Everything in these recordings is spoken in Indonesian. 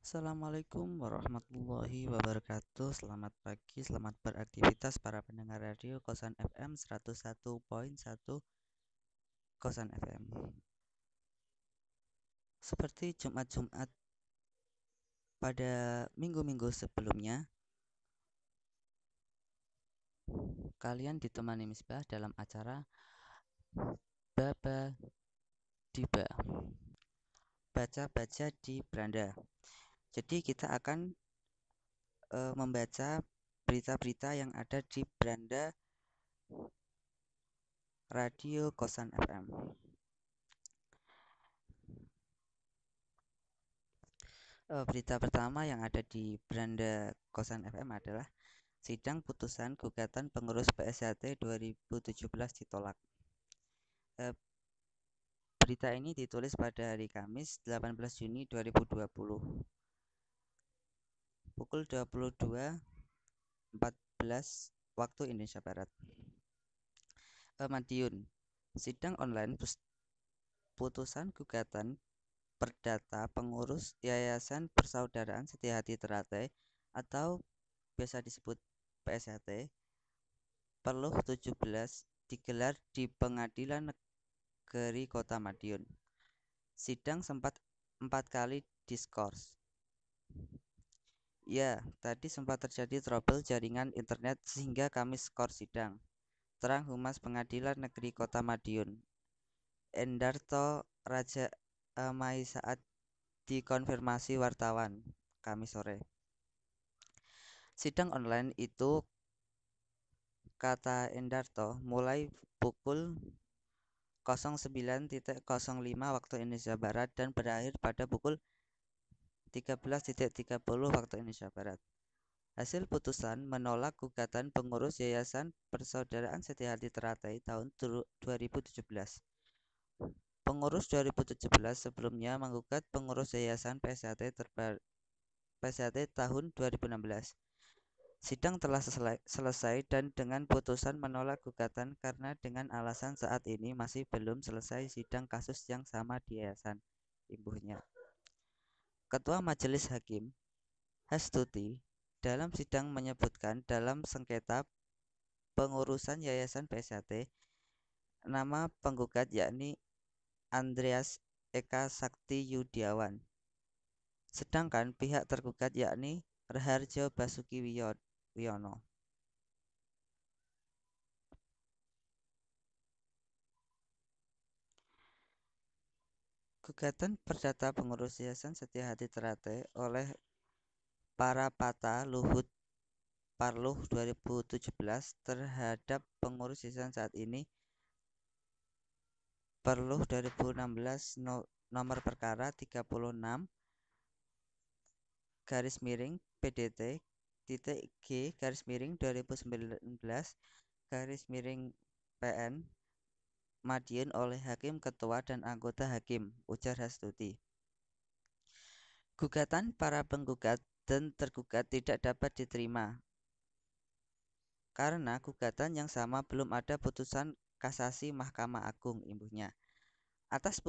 Assalamualaikum warahmatullahi wabarakatuh. Selamat pagi, selamat beraktivitas para pendengar radio Kosan FM 101.1 Kosan FM. Seperti Jumat-Jumat pada minggu-minggu sebelumnya, kalian ditemani Misbah dalam acara Baba Diba, baca-baca di beranda. Jadi kita akan membaca berita-berita yang ada di beranda radio Kosan FM. Berita pertama yang ada di beranda Kosan FM adalah sidang putusan gugatan pengurus PSHT 2017 ditolak. Berita ini ditulis pada hari Kamis 18 Juni 2020 pukul 22.14 waktu Indonesia Barat. Madiun, sidang online putusan gugatan perdata pengurus Yayasan Persaudaraan Setiahati Teratai atau biasa disebut PSHT Perluh 17 digelar di Pengadilan Negeri Kota Madiun. Sidang sempat 4 kali diskors. Ya, tadi sempat terjadi trouble jaringan internet sehingga kami skor sidang. Terang Humas Pengadilan Negeri Kota Madiun, Endarto Raja Amai saat dikonfirmasi wartawan Kamis sore. Sidang online itu, kata Endarto, mulai pukul 09.05 waktu Indonesia Barat dan berakhir pada pukul 13.30 waktu Indonesia Barat. Hasil putusan menolak gugatan pengurus Yayasan Persaudaraan Setiahati Teratai tahun 2017. Pengurus 2017 sebelumnya menggugat pengurus Yayasan PSHT tahun 2016. Sidang telah selesai dan dengan putusan menolak gugatan karena dengan alasan saat ini masih belum selesai sidang kasus yang sama di yayasan, imbuhnya. Ketua Majelis Hakim, Hastuti, dalam sidang menyebutkan dalam sengketa pengurusan Yayasan PSHT, nama penggugat yakni Andreas Eka Sakti Yudiawan. Sedangkan pihak tergugat yakni Raharjo Basuki Wiono. Gugatan perdata pengurus Yayasan Setiahati Teratai oleh para Pata Luhut Parluh 2017 terhadap pengurus yayasan saat ini Perluh 2016 nomor perkara 36 garis miring PDT titik G garis miring 2019 garis miring PN Madiun oleh hakim ketua dan anggota hakim, ujar Hastuti. Gugatan para penggugat dan tergugat tidak dapat diterima karena gugatan yang sama belum ada putusan kasasi Mahkamah Agung, imbuhnya. Atas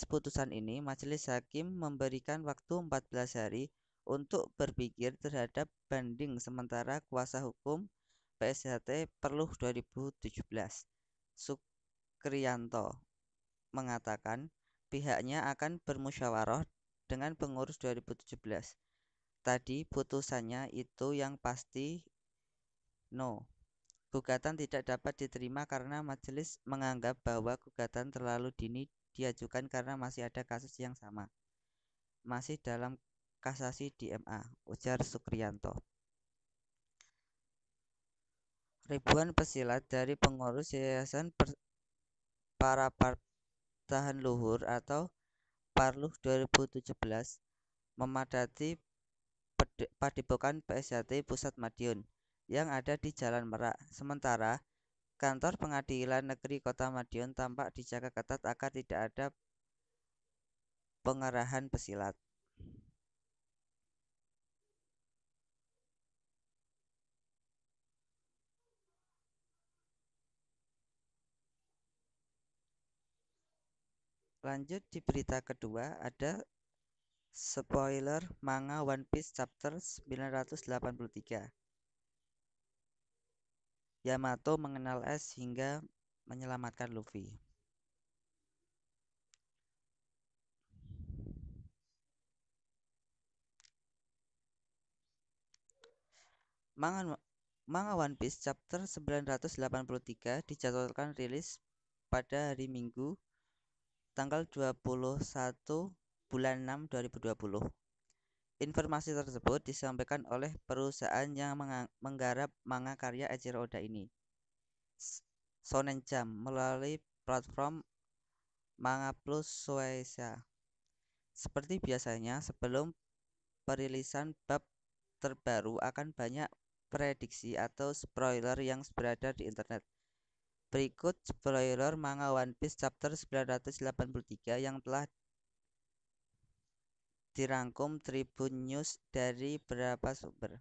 putusan ini, Majelis Hakim memberikan waktu 14 hari untuk berpikir terhadap banding sementara kuasa hukum PSHT Perluh 2017, Sukriyanto, mengatakan pihaknya akan bermusyawarah dengan pengurus 2017. Tadi putusannya itu yang pasti no. Gugatan tidak dapat diterima karena majelis menganggap bahwa gugatan terlalu dini diajukan karena masih ada kasus yang sama. Masih dalam kasasi di MA, ujar Sukriyanto. Ribuan pesilat dari pengurus Yayasan Para Tahan Luhur atau Parluh 2017 memadati Padepokan PSHT Pusat Madiun yang ada di Jalan Merak. Sementara kantor Pengadilan Negeri Kota Madiun tampak dijaga ketat agar tidak ada pengerahan pesilat. Lanjut di berita kedua, ada Spoiler manga One Piece chapter 983. Yamato mengenal es hingga menyelamatkan Luffy. Manga One Piece chapter 983 dijadwalkan rilis pada hari Minggu tanggal 21 bulan 6 2020. Informasi tersebut disampaikan oleh perusahaan yang menggarap manga karya Eiichiro Oda ini, Shonen Jump, melalui platform Manga Plus Shueisha. Seperti biasanya, sebelum perilisan bab terbaru akan banyak prediksi atau spoiler yang berada di internet. Berikut spoiler manga One Piece chapter 983 yang telah dirangkum Tribun News dari beberapa sumber.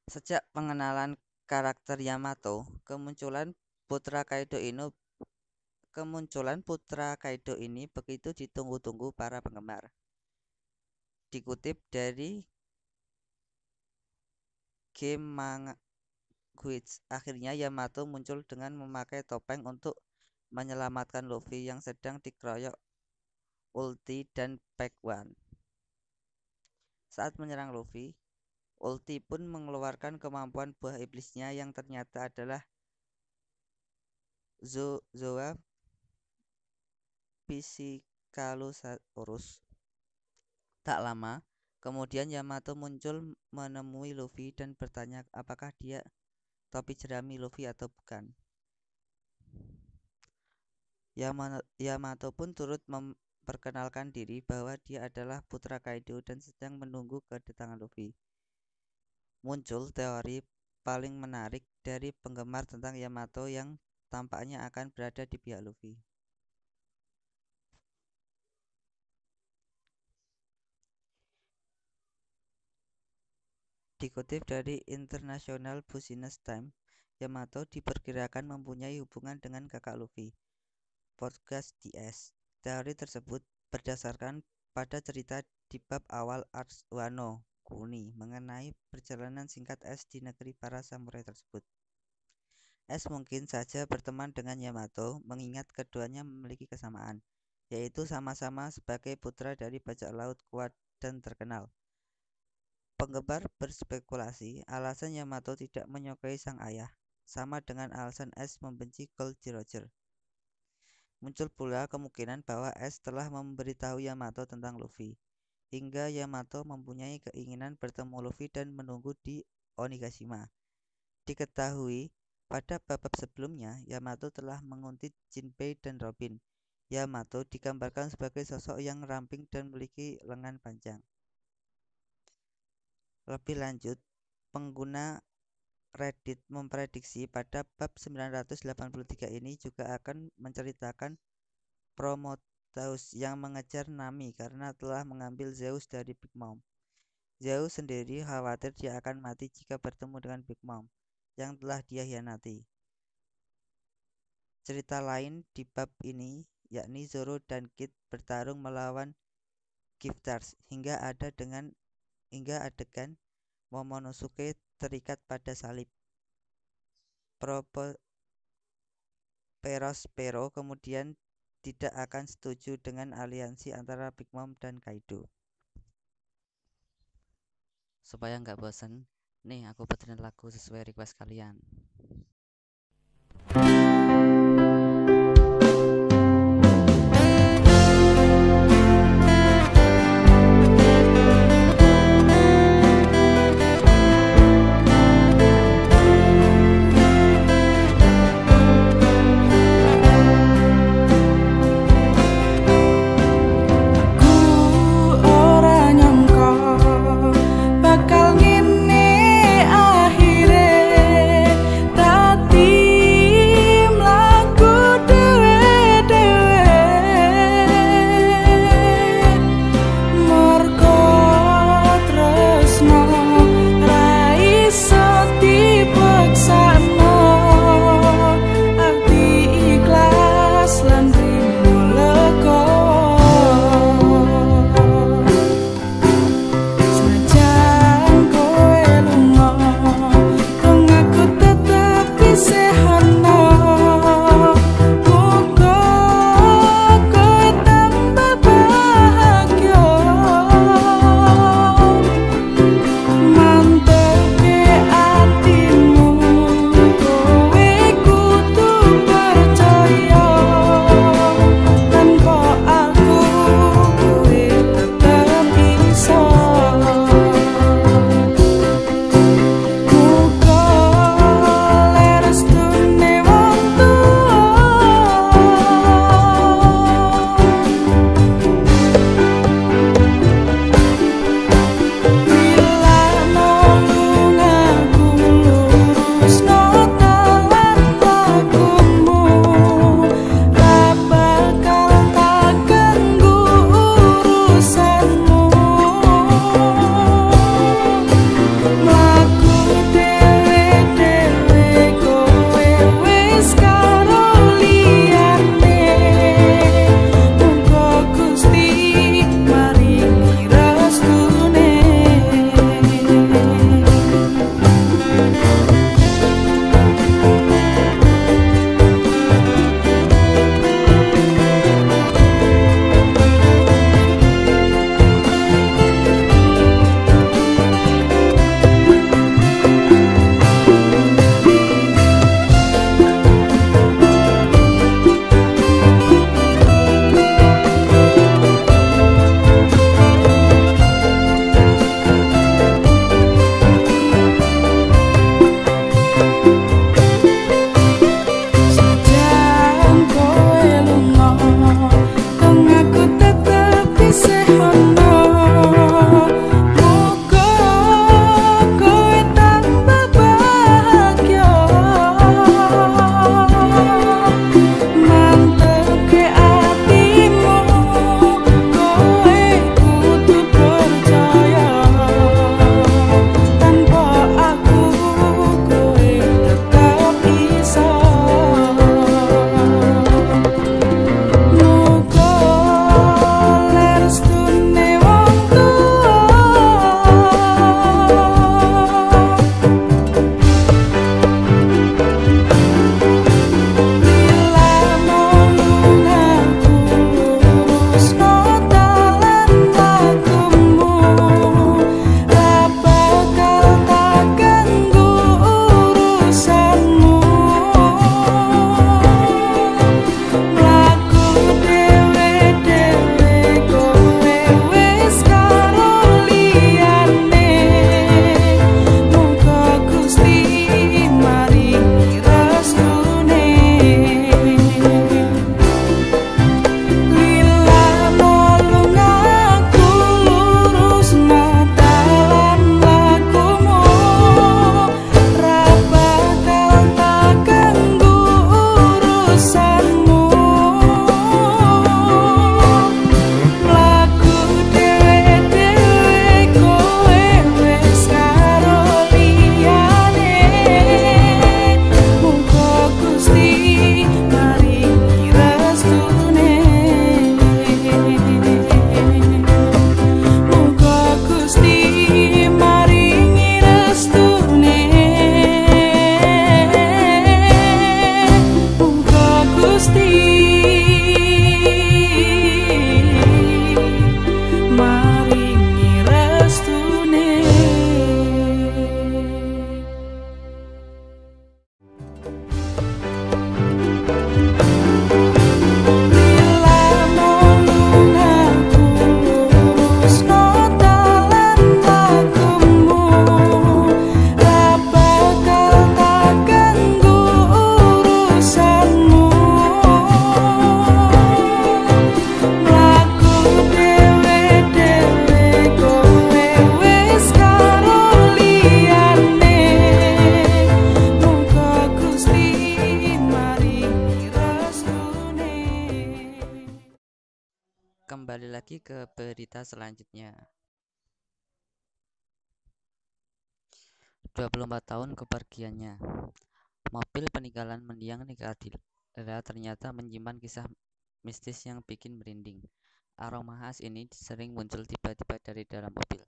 Sejak pengenalan karakter Yamato, kemunculan Putra Kaido ini begitu ditunggu-tunggu para penggemar. Dikutip dari Game Manga Guides, akhirnya Yamato muncul dengan memakai topeng untuk menyelamatkan Luffy yang sedang dikeroyok ulti dan Pack One. Saat menyerang Luffy, ulti pun mengeluarkan kemampuan buah iblisnya yang ternyata adalah Zoa Piscalosaurus. Tak lama kemudian Yamato muncul menemui Luffy dan bertanya apakah dia topi jerami Luffy atau bukan. Yamato pun turut memperkenalkan diri bahwa dia adalah Putra Kaido dan sedang menunggu kedatangan Luffy. Muncul teori paling menarik dari penggemar tentang Yamato yang tampaknya akan berada di pihak Luffy. Dikutip dari International Business Times, Yamato diperkirakan mempunyai hubungan dengan kakak Luffy, Portgas DS. Teori tersebut berdasarkan pada cerita di bab awal Arcs Wano Kuni mengenai perjalanan singkat Es di negeri para samurai tersebut. Es mungkin saja berteman dengan Yamato mengingat keduanya memiliki kesamaan, yaitu sama-sama sebagai putra dari bajak laut kuat dan terkenal. Penggemar berspekulasi alasan Yamato tidak menyukai sang ayah, sama dengan alasan Es membenci Gold Roger. Muncul pula kemungkinan bahwa Es telah memberitahu Yamato tentang Luffy, hingga Yamato mempunyai keinginan bertemu Luffy dan menunggu di Onigashima. Diketahui pada bab sebelumnya Yamato telah menguntit Jinbei dan Robin. Yamato digambarkan sebagai sosok yang ramping dan memiliki lengan panjang. Lebih lanjut, pengguna Reddit memprediksi pada bab 983 ini juga akan menceritakan Prometheus yang mengejar Nami karena telah mengambil Zeus dari Big Mom. Zeus sendiri khawatir dia akan mati jika bertemu dengan Big Mom yang telah dia hianati. Cerita lain di bab ini yakni Zoro dan Kid bertarung melawan Giftars hingga adegan Momonosuke terikat pada salib. Perospero kemudian tidak akan setuju dengan aliansi antara Big Mom dan Kaido. Supaya nggak bosan, nih aku puterin lagu sesuai request kalian. Bakal ngene akhire tak lagi ke berita selanjutnya. 24 tahun kepergiannya. Mobil peninggalan mendiang Nika Ardila ternyata menyimpan kisah mistis yang bikin merinding. Aroma khas ini sering muncul tiba-tiba dari dalam mobil.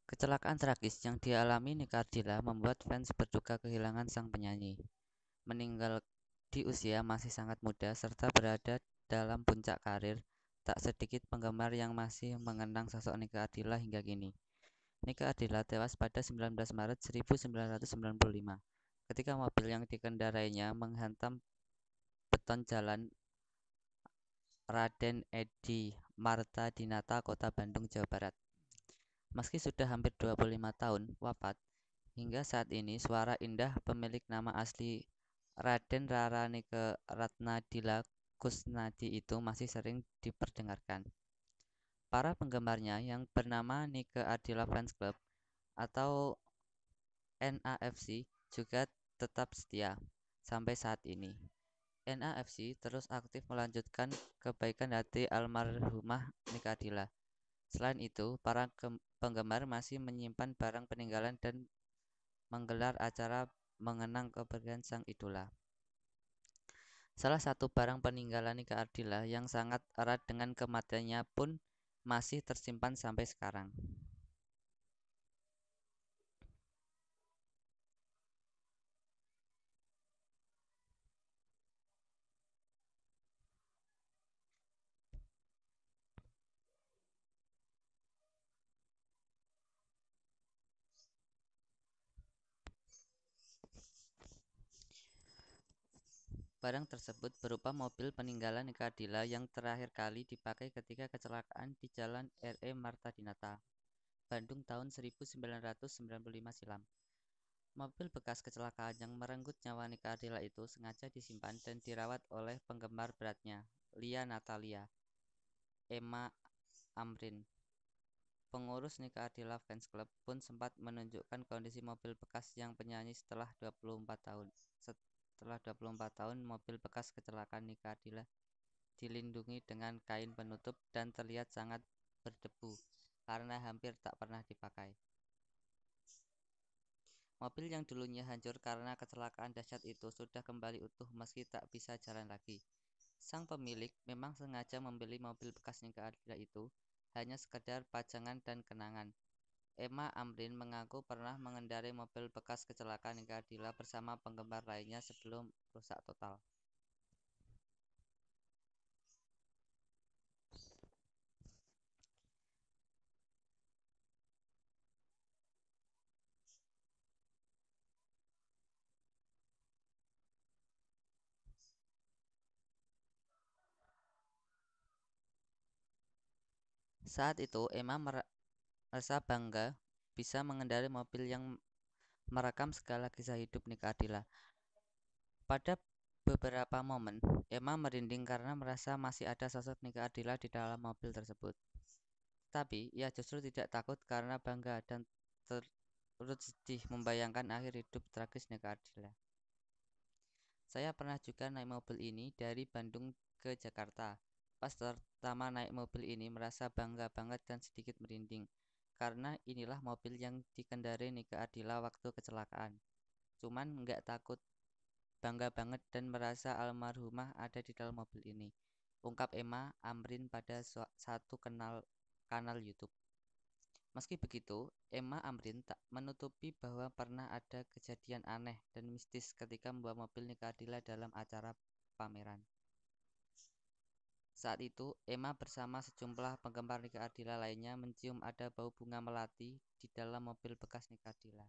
Kecelakaan tragis yang dialami Nika Ardila membuat fans berduka kehilangan sang penyanyi. Meninggal di usia masih sangat muda serta berada dalam puncak karir, tak sedikit penggemar yang masih mengenang sosok Nika Ardila hingga kini. Nika Ardila tewas pada 19 Maret 1995 ketika mobil yang dikendarainya menghantam beton jalan Raden Edi Marta Dinata, Kota Bandung, Jawa Barat. Meski sudah hampir 25 tahun wafat, hingga saat ini suara indah pemilik nama asli Raden Raranika Ratnadila Kusnadi itu masih sering diperdengarkan. Para penggemarnya yang bernama Nika Ardila Fans Club atau NAFC juga tetap setia sampai saat ini. NAFC terus aktif melanjutkan kebaikan hati almarhumah Nika Ardila. Selain itu, para penggemar masih menyimpan barang peninggalan dan menggelar acara mengenang kepergian sang idola. Salah satu barang peninggalan Nika Ardila yang sangat erat dengan kematiannya pun masih tersimpan sampai sekarang. Barang tersebut berupa mobil peninggalan Nika Ardila yang terakhir kali dipakai ketika kecelakaan di Jalan R.E. Marta Dinata, Bandung tahun 1995 silam. Mobil bekas kecelakaan yang merenggut nyawa Nika Ardila itu sengaja disimpan dan dirawat oleh penggemar beratnya, Lia Natalia, Emma Amrin. Pengurus Nika Ardila Fans Club pun sempat menunjukkan kondisi mobil bekas yang penyanyi setelah 24 tahun. Setelah 24 tahun, mobil bekas kecelakaan Nika Ardila dilindungi dengan kain penutup dan terlihat sangat berdebu karena hampir tak pernah dipakai. Mobil yang dulunya hancur karena kecelakaan dahsyat itu sudah kembali utuh meski tak bisa jalan lagi. Sang pemilik memang sengaja membeli mobil bekas Nika Ardila itu hanya sekedar pajangan dan kenangan. Emma Amrin mengaku pernah mengendarai mobil bekas kecelakaan Nika Ardila bersama penggemar lainnya sebelum rusak total. Saat itu Emma merasa bangga bisa mengendarai mobil yang merekam segala kisah hidup Nika Ardila. Pada beberapa momen, Emma merinding karena merasa masih ada sosok Nika Ardila di dalam mobil tersebut. Tapi ia justru tidak takut karena bangga dan turut sedih membayangkan akhir hidup tragis Nika Ardila. Saya pernah juga naik mobil ini dari Bandung ke Jakarta. Pas pertama naik mobil ini merasa bangga banget dan sedikit merinding. Karena inilah mobil yang dikendarai Nika Ardila waktu kecelakaan. Cuman nggak takut, bangga banget dan merasa almarhumah ada di dalam mobil ini, ungkap Emma Amrin pada satu kanal YouTube. Meski begitu, Emma Amrin tak menutupi bahwa pernah ada kejadian aneh dan mistis ketika membawa mobil Nika Ardila dalam acara pameran. Saat itu, Emma bersama sejumlah penggemar Nika Ardila lainnya mencium ada bau bunga melati di dalam mobil bekas Nika Ardila.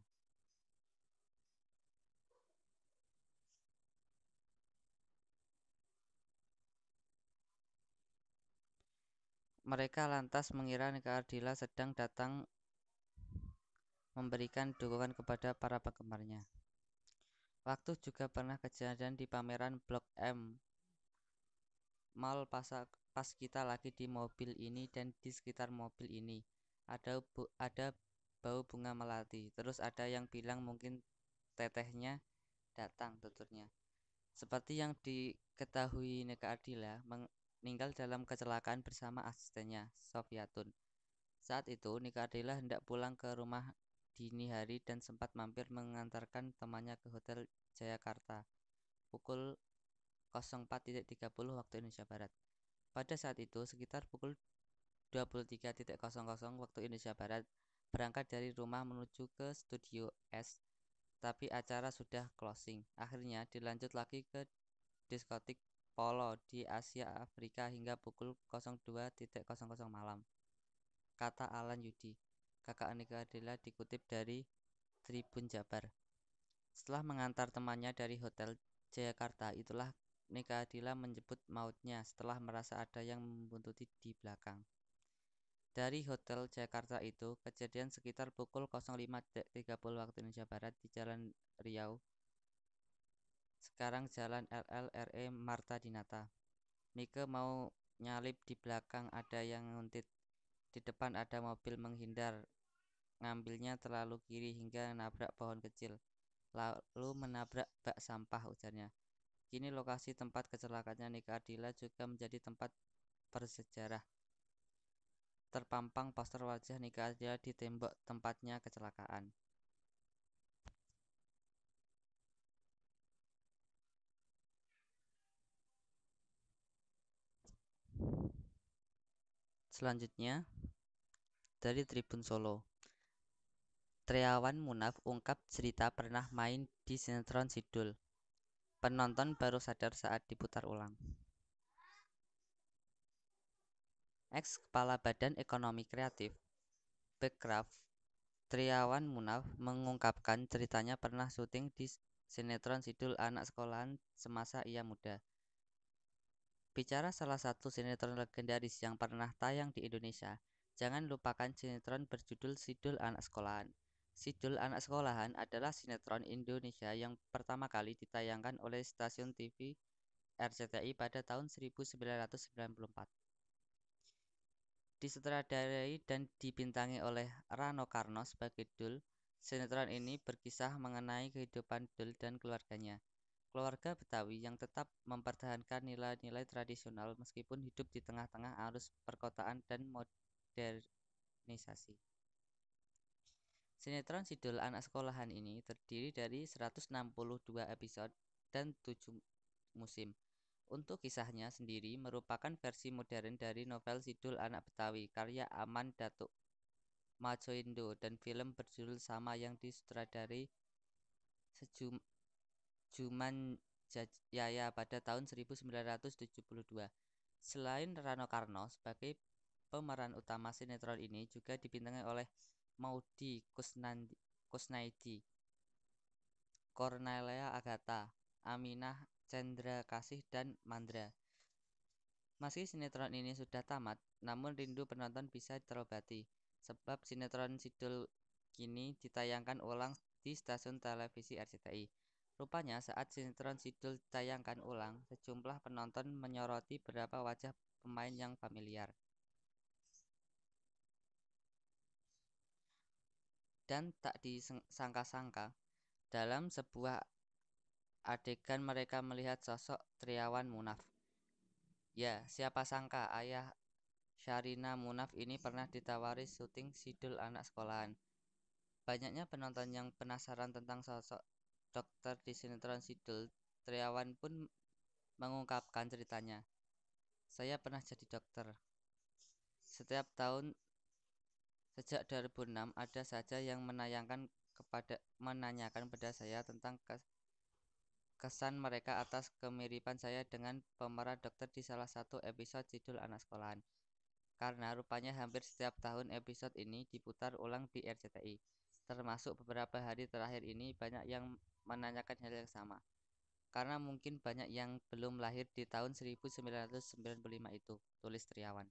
Mereka lantas mengira Nika Ardila sedang datang memberikan dukungan kepada para penggemarnya. Waktu juga pernah kejadian di pameran Blok M Mall pas kita lagi di mobil ini dan di sekitar mobil ini ada bau bunga melati. Terus ada yang bilang mungkin tetehnya datang, tuturnya. Seperti yang diketahui Nika Ardila meninggal dalam kecelakaan bersama asistennya, Sofiatun. Saat itu, Nika Ardila hendak pulang ke rumah dini hari dan sempat mampir mengantarkan temannya ke Hotel Jayakarta pukul 04.30 waktu Indonesia Barat. Pada saat itu, sekitar pukul 23.00 waktu Indonesia Barat, berangkat dari rumah menuju ke Studio S, tapi acara sudah closing. Akhirnya dilanjut lagi ke diskotik Polo di Asia Afrika hingga pukul 02.00 malam, kata Alan Yudi, kakak Nika Ardila dikutip dari Tribun Jabar. Setelah mengantar temannya dari Hotel Jayakarta, itulah Nika Ardila menyebut mautnya setelah merasa ada yang membuntuti di belakang. Dari Hotel Jakarta itu, kejadian sekitar pukul 05.30 waktu Indonesia Barat di Jalan Riau, sekarang Jalan LLRE Marta Dinata. Nike mau nyalip, di belakang ada yang nguntit, di depan ada mobil menghindar, ngambilnya terlalu kiri hingga nabrak pohon kecil, lalu menabrak bak sampah, ujarnya. Kini lokasi tempat kecelakaannya Nika Ardila juga menjadi tempat bersejarah. Terpampang poster wajah Nika Ardila di tembok tempatnya kecelakaan. Selanjutnya, dari Tribun Solo. Triawan Munaf ungkap cerita pernah main di sinetron Sidul. Penonton baru sadar saat diputar ulang. Ex Kepala Badan Ekonomi Kreatif, Bekraf, Triawan Munaf mengungkapkan ceritanya pernah syuting di sinetron Sidul anak sekolahan semasa ia muda. Bicara salah satu sinetron legendaris yang pernah tayang di Indonesia, jangan lupakan sinetron berjudul Sidul Anak Sekolahan. Sidul Anak Sekolahan adalah sinetron Indonesia yang pertama kali ditayangkan oleh stasiun TV RCTI pada tahun 1994. Disutradarai dan dibintangi oleh Rano Karno sebagai Dul, sinetron ini berkisah mengenai kehidupan Dul dan keluarganya. Keluarga Betawi yang tetap mempertahankan nilai-nilai tradisional meskipun hidup di tengah-tengah arus perkotaan dan modernisasi. Sinetron Sidul Anak Sekolahan ini terdiri dari 162 episode dan 7 musim. Untuk kisahnya sendiri merupakan versi modern dari novel Sidul Anak Betawi karya Aman Datuk Madjoindo dan film berjudul sama yang disutradarai Juman Yaya pada tahun 1972. Selain Rano Karno sebagai pemeran utama, sinetron ini juga dibintangi oleh Maudy Kusnaidi, Cornelia Agatha, Aminah Cendrakasih, dan Mandra. Meski sinetron ini sudah tamat, namun rindu penonton bisa terobati, sebab sinetron Sidul kini ditayangkan ulang di stasiun televisi RCTI. Rupanya saat sinetron Sidul ditayangkan ulang, sejumlah penonton menyoroti beberapa wajah pemain yang familiar. Dan tak disangka-sangka, dalam sebuah adegan mereka melihat sosok Triawan Munaf. Ya, siapa sangka ayah Sharina Munaf ini pernah ditawari syuting Sidul Anak Sekolahan. Banyaknya penonton yang penasaran tentang sosok dokter di sinetron Sidul. Triawan pun mengungkapkan ceritanya. Saya pernah jadi dokter. Setiap tahun sejak 2006 ada saja yang menanyakan pada saya tentang kesan mereka atas kemiripan saya dengan pemeran dokter di salah satu episode Sidul Anak Sekolahan. Karena rupanya hampir setiap tahun episode ini diputar ulang di RCTI. Termasuk beberapa hari terakhir ini banyak yang menanyakan hal yang sama. Karena mungkin banyak yang belum lahir di tahun 1995 itu, tulis Triawan.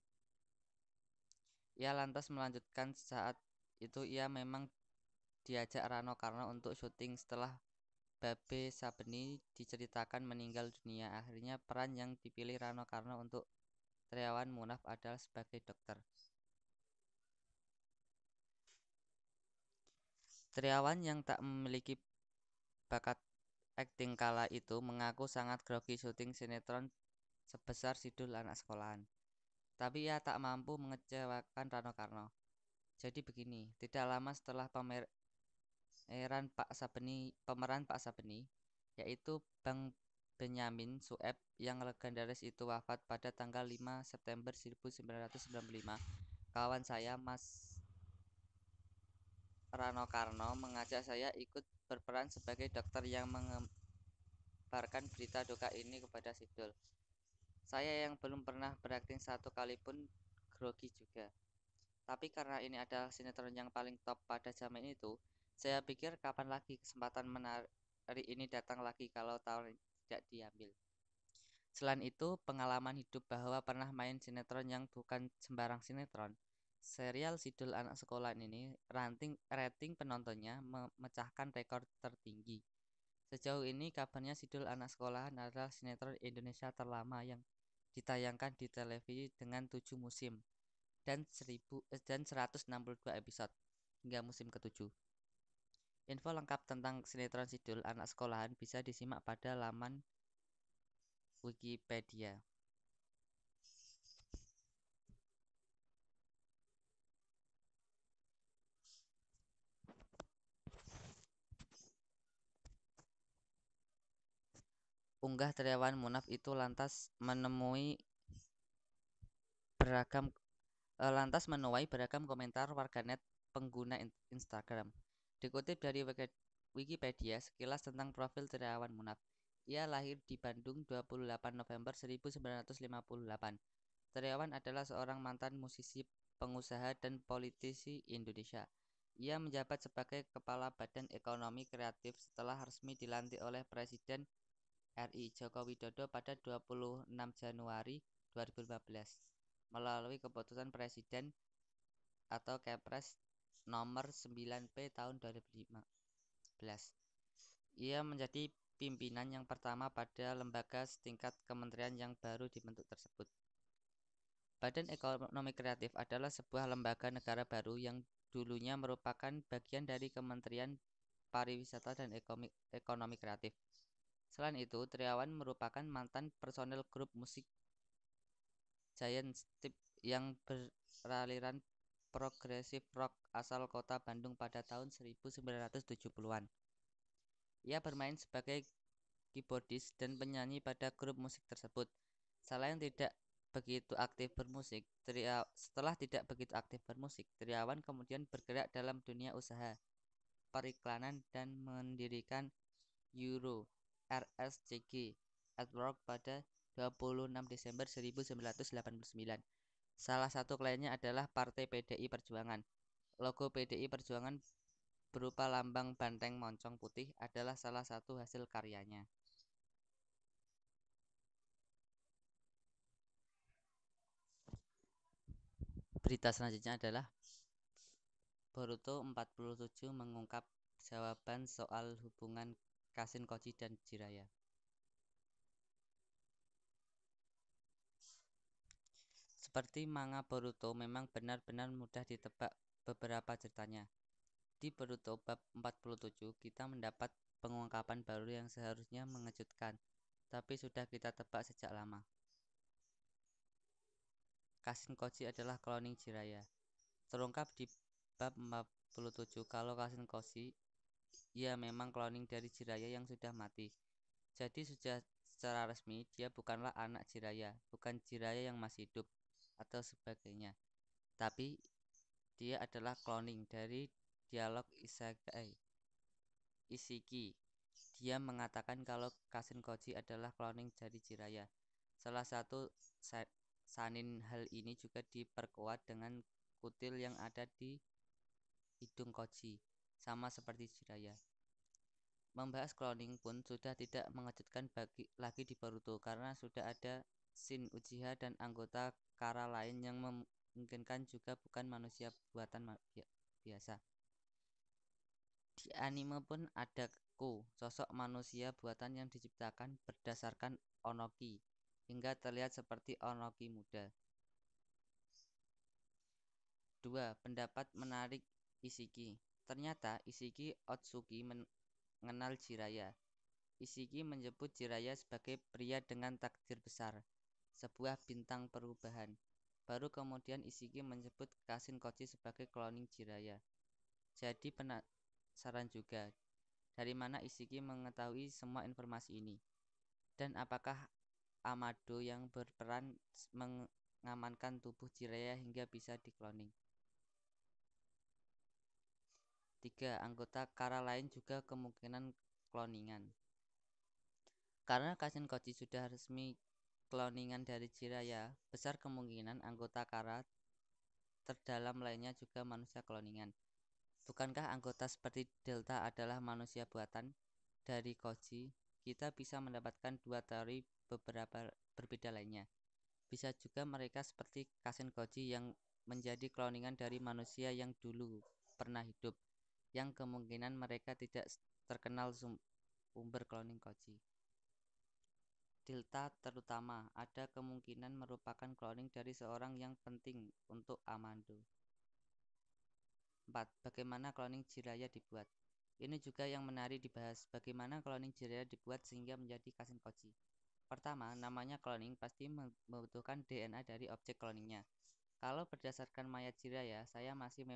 Ia lantas melanjutkan, saat itu ia memang diajak Rano Karno untuk syuting. Setelah Babe Sabeni diceritakan meninggal dunia, akhirnya peran yang dipilih Rano Karno untuk Triawan Munaf adalah sebagai dokter. Triawan yang tak memiliki bakat akting kala itu mengaku sangat grogi syuting sinetron sebesar Sidul Anak Sekolahan. Tapi ia tak mampu mengecewakan Rano Karno. Jadi begini, tidak lama setelah pemeran Pak Sabeni, yaitu Bang Benyamin Sueb yang legendaris itu wafat pada tanggal 5 September 1995, kawan saya Mas Rano Karno mengajak saya ikut berperan sebagai dokter yang menyebarkan berita duka ini kepada Sidul. Saya yang belum pernah berakting satu kali pun grogi juga. Tapi karena ini adalah sinetron yang paling top pada zaman itu, saya pikir kapan lagi kesempatan menarik ini datang lagi kalau tahun tidak diambil. Selain itu, pengalaman hidup bahwa pernah main sinetron yang bukan sembarang sinetron. Serial Sidul Anak Sekolahan ini rating penontonnya memecahkan rekor tertinggi. Sejauh ini kabarnya Sidul Anak Sekolahan adalah sinetron Indonesia terlama yang ditayangkan di televisi dengan 7 musim dan 162 episode hingga musim ke-7. Info lengkap tentang sinetron Sidul Anak Sekolahan bisa disimak pada laman Wikipedia. Unggah Triawan Munaf itu beragam lantas menuai beragam komentar warganet pengguna Instagram. Dikutip dari Wikipedia sekilas tentang profil Triawan Munaf. Ia lahir di Bandung 28 November 1958. Triawan adalah seorang mantan musisi, pengusaha, dan politisi Indonesia. Ia menjabat sebagai Kepala Badan Ekonomi Kreatif setelah resmi dilantik oleh Presiden RI Joko Widodo pada 26 Januari 2015 melalui keputusan Presiden atau Kepres nomor 9P tahun 2015. Ia menjadi pimpinan yang pertama pada lembaga setingkat kementerian yang baru dibentuk tersebut. Badan Ekonomi Kreatif adalah sebuah lembaga negara baru yang dulunya merupakan bagian dari Kementerian Pariwisata dan Ekonomi Kreatif. Selain itu, Triawan merupakan mantan personel grup musik Giant Steep yang beraliran progresif rock asal kota Bandung pada tahun 1970-an. Ia bermain sebagai keyboardis dan penyanyi pada grup musik tersebut. Selain tidak begitu aktif bermusik, setelah tidak begitu aktif bermusik, Triawan kemudian bergerak dalam dunia usaha, periklanan dan mendirikan Euro RSCG at Work pada 26 Desember 1989. Salah satu kliennya adalah Partai PDI Perjuangan. Logo PDI Perjuangan berupa lambang banteng moncong putih adalah salah satu hasil karyanya. Berita selanjutnya adalah Boruto 47 mengungkap jawaban soal hubungan Kashin Koji dan Jiraiya. Seperti manga Boruto memang benar-benar mudah ditebak beberapa ceritanya. Di Boruto bab 47 kita mendapat pengungkapan baru yang seharusnya mengejutkan, tapi sudah kita tebak sejak lama. Kashin Koji adalah cloning Jiraiya. Terungkap di bab 47 kalau Kashin Koji ia memang cloning dari Jiraiya yang sudah mati. Jadi sudah secara resmi dia bukanlah anak Jiraiya, bukan Jiraiya yang masih hidup atau sebagainya. Tapi dia adalah cloning dari dialog Isiki. Dia mengatakan kalau Kashin Koji adalah cloning dari Jiraiya. Salah satu sanin hal ini juga diperkuat dengan kutil yang ada di hidung Koji, sama seperti Jiraiya. Membahas cloning pun sudah tidak mengejutkan lagi di Boruto karena sudah ada Shin Uchiha dan anggota Kara lain yang memungkinkan juga bukan manusia buatan biasa. Di anime pun ada Ku, sosok manusia buatan yang diciptakan berdasarkan Onoki, hingga terlihat seperti Onoki muda. 2. Pendapat menarik Isiki. Ternyata Isiki Otsuki mengenal Jiraiya. Isiki menyebut Jiraiya sebagai pria dengan takdir besar. sebuah bintang perubahan. Baru kemudian Ishiki menyebut Kashin Kochi sebagai cloning Jiraiya. Jadi penasaran juga, dari mana Ishiki mengetahui semua informasi ini? Dan apakah Amado yang berperan mengamankan tubuh Jiraiya hingga bisa dikloning? 3. Anggota Kara lain juga kemungkinan kloningan. Karena Kashin Kochi sudah resmi kloningan dari Jiraiya, besar kemungkinan anggota Kara terdalam lainnya juga manusia kloningan. Bukankah anggota seperti Delta adalah manusia buatan dari Kochi? Kita bisa mendapatkan dua teori berbeda lainnya. Bisa juga mereka seperti Kashin Kochi yang menjadi kloningan dari manusia yang dulu pernah hidup, yang kemungkinan mereka tidak terkenal sumber cloning Kochi. Delta terutama ada kemungkinan merupakan cloning dari seorang yang penting untuk Amado. 4. Bagaimana cloning Jiraiya dibuat? Ini juga yang menarik dibahas, bagaimana cloning Jiraiya dibuat sehingga menjadi Kashin Kochi. Pertama, namanya cloning pasti membutuhkan DNA dari objek cloningnya. Kalau berdasarkan mayat Jiraiya, saya masih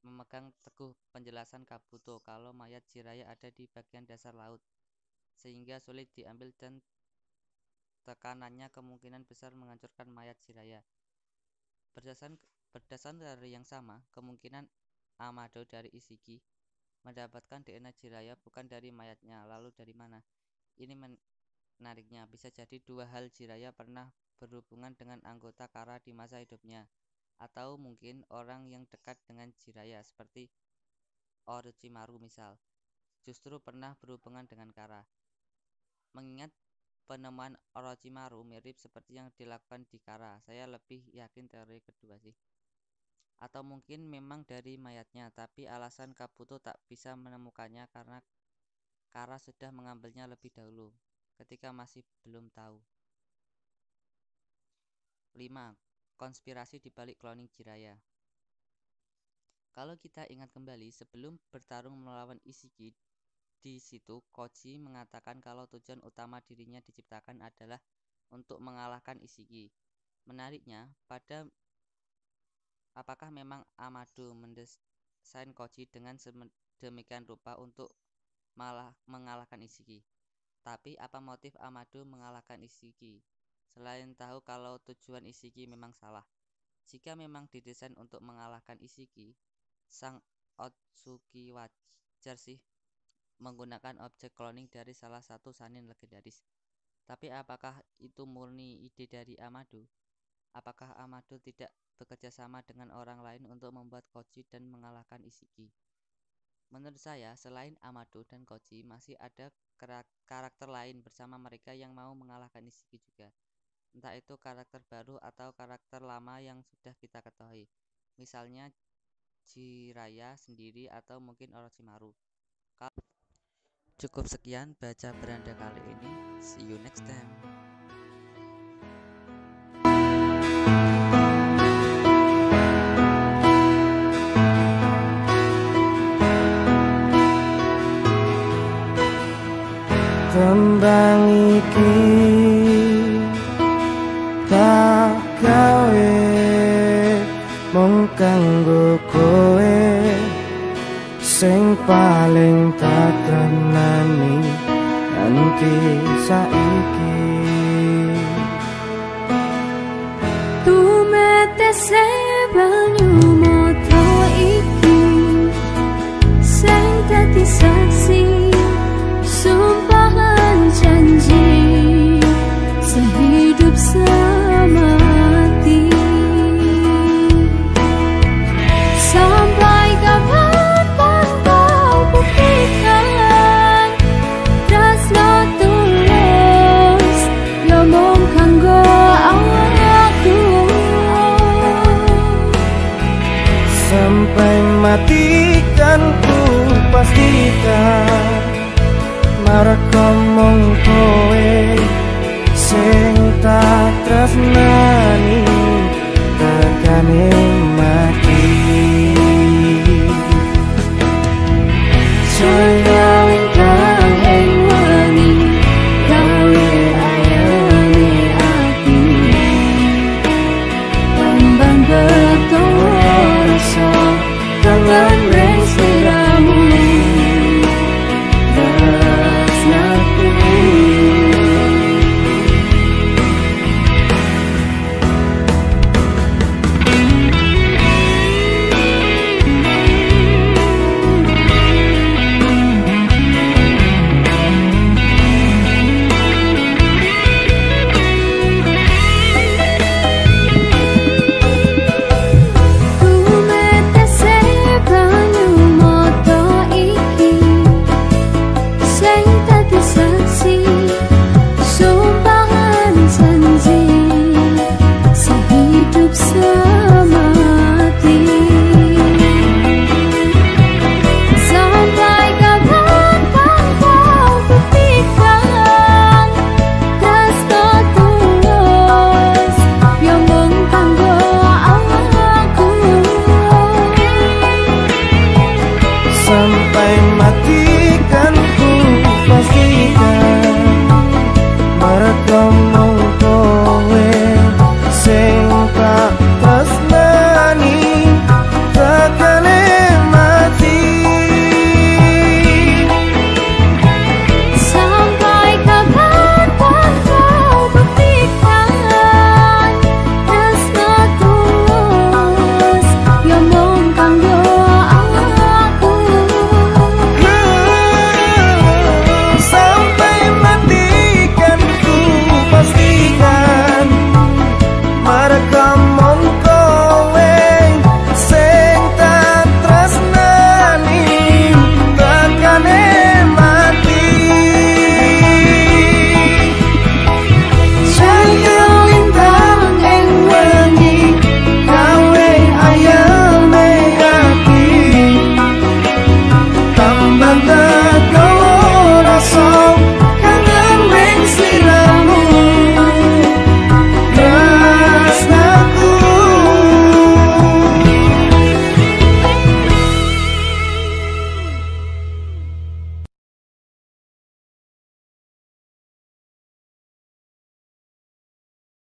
memegang teguh penjelasan Kabuto kalau mayat Jiraiya ada di bagian dasar laut, sehingga sulit diambil dan tekanannya kemungkinan besar menghancurkan mayat Jiraiya. Berdasarkan dari yang sama, kemungkinan Amado dari Ishiki mendapatkan DNA Jiraiya bukan dari mayatnya, lalu dari mana? Ini menariknya, bisa jadi dua hal, Jiraiya pernah berhubungan dengan anggota Kara di masa hidupnya, atau mungkin orang yang dekat dengan Jiraiya seperti Orochimaru misal, justru pernah berhubungan dengan Kara. Mengingat penemuan Orochimaru mirip seperti yang dilakukan di Kara, saya lebih yakin teori kedua sih. Atau mungkin memang dari mayatnya, tapi alasan Kabuto tak bisa menemukannya karena Kara sudah mengambilnya lebih dahulu, ketika masih belum tahu. 5. Konspirasi dibalik cloning Jiraiya. Kalau kita ingat kembali, sebelum bertarung melawan Ishiki, di situ Kochi mengatakan kalau tujuan utama dirinya diciptakan adalah untuk mengalahkan Ishiki. Menariknya, apakah memang Amado mendesain Kochi dengan sedemikian rupa untuk mengalahkan Ishiki? Tapi apa motif Amado mengalahkan Ishiki? Selain tahu kalau tujuan Ishiki memang salah. Jika memang didesain untuk mengalahkan Ishiki, sang Otsuki wajar sih menggunakan objek cloning dari salah satu Sannin legendaris. Tapi apakah itu murni ide dari Amado? Apakah Amado tidak bekerja sama dengan orang lain untuk membuat Kochi dan mengalahkan Ishiki? Menurut saya, selain Amado dan Kochi, masih ada karakter lain bersama mereka yang mau mengalahkan Ishiki juga. Entah itu karakter baru atau karakter lama yang sudah kita ketahui. Misalnya Jiraiya sendiri atau mungkin Orochimaru. Cukup sekian baca beranda kali ini. See you next time. Tembang iki tak gawe mung kanggo kowe, sing paling tak tenani nganti saiki. Tumetese banyu moto iki, sing dadi saksi sumpahan janji sehidup semati. Sampai kapan kau buktikan tresno tulus yo mung kanggo aku. Sampai mati kan ku pastikan marko mung kowe sing tak tresnani.